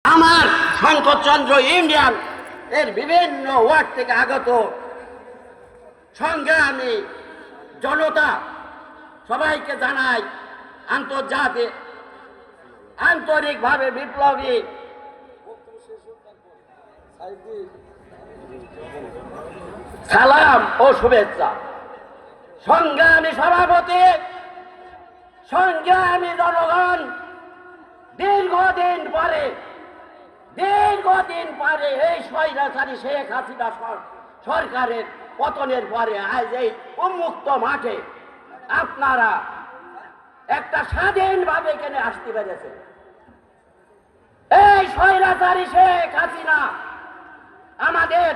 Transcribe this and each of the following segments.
আমার শঙ্করচন্দ্র ইন্ডিয়ান এর বিভিন্ন ওয়ার্ড থেকে আগত সংগ্রামী জনতা সবাইকে জানাই আন্তরিকভাবে বিপ্লবী সালাম ও শুভেচ্ছা। সংগ্রামী সভাপতি, সংগ্রামী জনগণ, দীর্ঘদিন পরে এই স্বৈরাচারী শেখ হাসিনা সরকারের পতনের পরে আজ এই উন্মুক্ত মাঠে আপনারা একটা স্বাধীনভাবে এখানে আসতে পেরেছে। এই স্বৈরাচারী শেখ হাসিনা আমাদের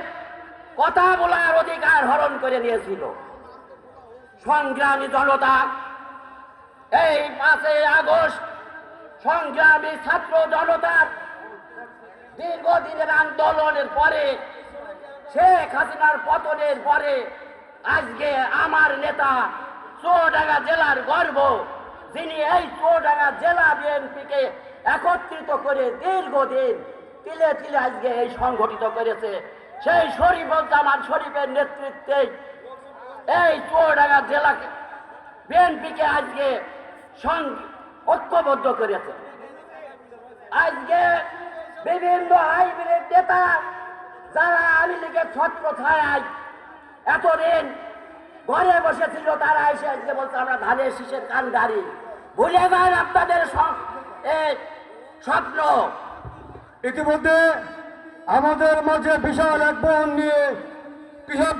কথা বলার অধিকার হরণ করে নিয়েছিল। সংগ্রামী জনতা এই 5 আগস্ট সংগ্রামী ছাত্র জনতার দীর্ঘদিনের আন্দোলনের পরে শেখ হাসিনার পতনের পরে আজকে আমার নেতা চুয়াডাঙ্গা জেলার গর্ব, যিনি এই চুয়াডাঙ্গা জেলা বিএনপিকে একত্রিত করে দীর্ঘদিন তিলে তিলে আজকে এই সংগঠিত করেছে, সেই শরীফুজ্জামান শরীফের নেতৃত্বে এই চুয়াডাঙ্গা জেলাকে বিএনপিকে আজকে ঐক্যবদ্ধ করেছে। আজকে বিভিন্ন হাইব্রিড নেতা যারা আওয়ামী লীগের ছত্র ছায়ায় এতদিন ঘরে বসেছিল, তারা এসে আজকে বলছে আমরা ধানের শীষের কান্ডারি। ভুলে যান আপনাদের স্বপ্ন। ইতিমধ্যে আমাদের মাঝে বিশাল এক বন নিয়ে কৃষক